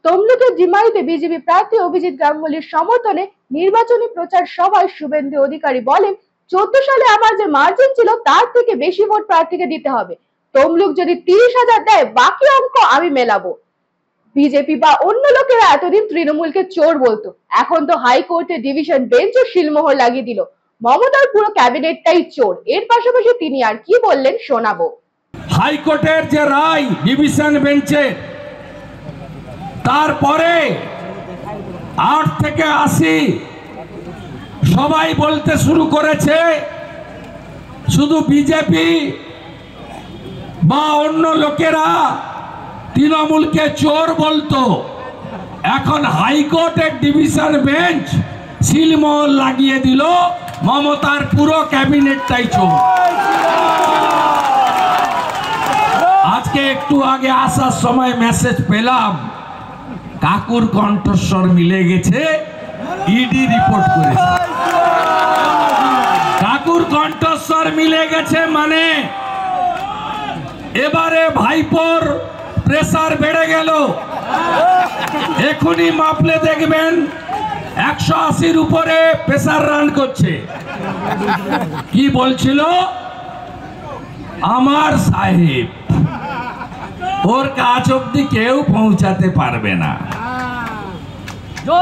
তমলুকের ডিমারিতে বিজেপি প্রার্থী অভিজিৎ গাঙ্গুলির সমর্থনে নির্বাচনী প্রচার সভায় শুভেন্দু অধিকারী বলেন, 14 সালে আমার যে মার্জিন ছিল তার থেকে বেশি ভোট প্রার্থীকে দিতে হবে। তমলুক যদি 30,000 দেয়, বাকি অঙ্ক আমি মেলাবো। বিজেপি বা অন্য লোকেরা এতদিন তৃণমূলকে চোর বলতো, এখন তো হাইকোর্টের ডিভিশন বেঞ্চও শিলমোহর লাগিয়ে দিল। মমতার পুরো ক্যাবিনেটটাই চোর। এর পাশাপাশি তিনি আর কি বললেন শোনাবো। হাইকোর্টের যে রায় ডিভিশন বেঞ্চে, তারপরে 8 থেকে 80 সবাই বলতে শুরু করেছে শুধু বিজেপি বা অন্য লোকেরা তৃণমূলকে চোর বলতো। এখন হাইকোর্টের ডিভিশন বেঞ্চ শিলমোহর লাগিয়ে দিল, মমতার পুরো ক্যাবিনেটটাই চোর। আজকে একটু আগে আসার সময় মেসেজ পেলাম, কাকুর কণ্ঠস্বর মিলে গেছে, ইডি রিপোর্ট করেছে। কাকুর কণ্ঠস্বর মিলে গেছে মানে এবারে ভাইপোর প্রেসার বেড়ে গেল। এখনই মাপলে দেখবেন 180-র উপরে প্রেসার রান করছে। কি বলছিল? আমার সাহেব, ওর কাজ অব্দি কেউ পৌঁছাতে পারবে না।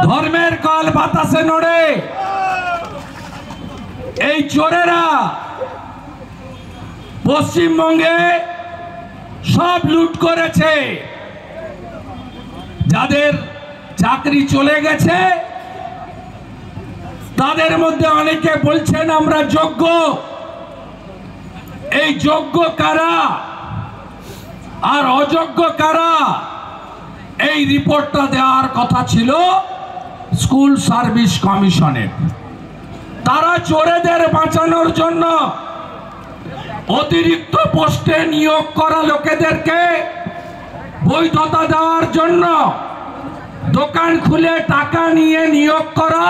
ধর্মের কল বাতাসে নড়ে। এই চোরেরা পশ্চিমবঙ্গে সব লুট করেছে। যাদের চাকরি চলে গেছে তাদের মধ্যে অনেকে বলছেন আমরা যোগ্য। এই যোগ্য কারা আর অযোগ্য কারা, এই রিপোর্টটা দেওয়ার কথা ছিল স্কুল সার্ভিস কমিশনের। তারা চোরেদের বাঁচানোর জন্য অতিরিক্ত পোস্টে নিয়োগ করা লোকেদেরকে বৈধতা দেওয়ার জন্য, দোকান খুলে টাকা নিয়ে নিয়োগ করা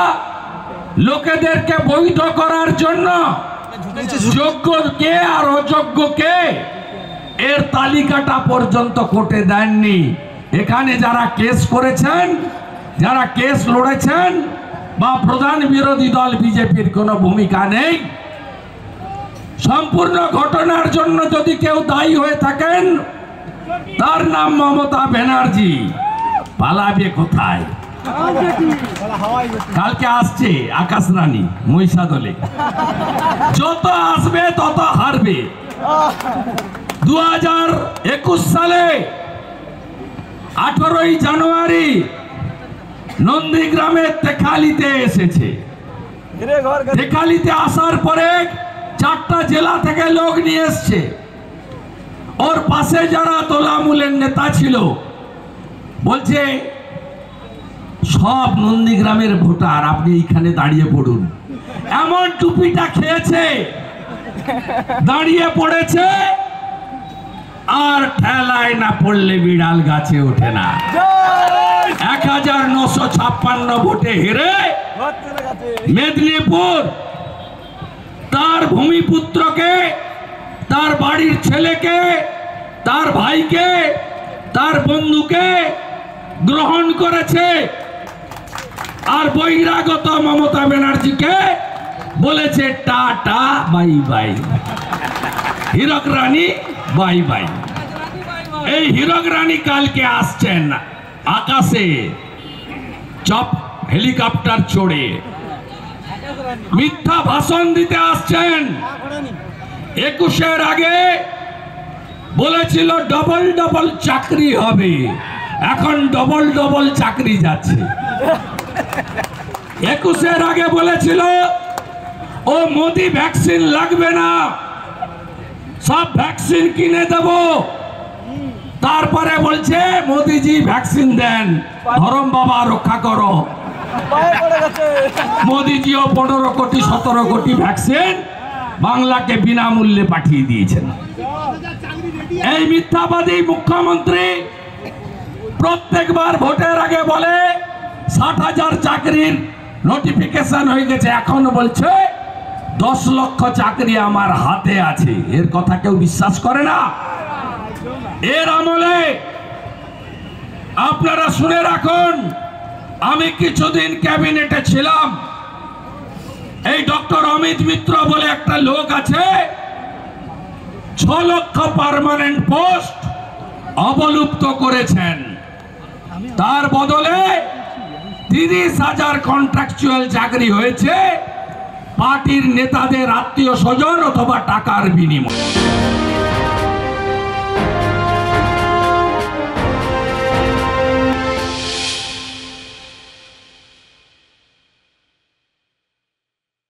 লোকেদেরকে বৈধ করার জন্য যোগ্য কে আর অযোগ্য কে এর তালিকাটা পর্যন্ত কোর্টে দেননি। এখানে যারা কেস করেছেন, যারা কেস লড়েছেন বা প্রধান বিরোধী দল বিজেপির কোনো ভূমিকা নেই। সম্পূর্ণ ঘটনার জন্য যদি কেউ দায়ী হয়ে থাকেন তার নাম মমতা ব্যানার্জি। পালাবে কোথায়? কালকে আসছে আকাশ রানী মহিষাদলে, যত আসবে তত হারবে। 2021 সালে 18ই জানুয়ারি নন্দীগ্রামের তেখালিতে এসেছে। তেখালিতে আসার পরে 4টা জেলা থেকে লোক নিয়ে এসছে। ওর পাশে যারা তোলামূলের নেতা ছিল বলছে সব নন্দীগ্রামের ভোটার, আপনি এইখানে দাঁড়িয়ে পড়ুন। এমন টুপিটা খেয়েছে, দাঁড়িয়ে পড়েছে, আর ঠেলায় না পড়লে বিড়াল গাছে ওঠে না। 1956 ভোটে হেরে মেদিনীপুর তার ভূমিপুত্রকে, তার বাড়ির ছেলেকে, তার ভাইকে, তার বন্ধুকে গ্রহণ করেছে। আর বহিরাগত মমতা ব্যানার্জিকে বলেছে টাটা বাই বাই, হীরক রানী বাই বাই। এই হীরক রানী কালকে আসছেন আকাশে চপ হেলিকপ্টার চড়ে, মিথ্যা ভাষণ দিতে আসছেন। 21-এর আগে বলেছিল ডবল ডবল চাকরি হবে, এখন ডবল ডবল চাকরি যাচ্ছে। 21-এর আগে বলেছিল ও মোদি ভ্যাকসিন লাগবে না, সব ভ্যাকসিন কিনে দেব। তারপরে বলছে মোদিজি ভ্যাকসিন দেন, ধরম বাবা রক্ষা করো। মোদিজিও 15 কোটি 17 কোটি ভ্যাকসিন বাংলাকে বিনামূল্যে পাঠিয়ে দিয়েছেন। এই মিথ্যাবাদী মুখ্যমন্ত্রী প্রত্যেকবার ভোটের আগে বলে 60,000 চাকরির নোটিফিকেশন হয়ে গেছে, এখন বলছে 10 লক্ষ চাকরি আমার হাতে আছে। এর কথা কেউ বিশ্বাস করে না। এর আমলে আপনারা শুনে রাখুন, আমি কিছুদিন ক্যাবিনেটে ছিলাম। এই ডক্টর অমিত মিত্র বলে একটা লোক আছে, 6 লক্ষ পার্মানেন্ট পোস্ট অবলুপ্ত করেছেন। তার বদলে 30,000 কন্ট্রাকচুয়াল চাকরি হয়েছে পার্টির নেতাদের আত্মীয় স্বজন অথবা টাকার বিনিময়ে।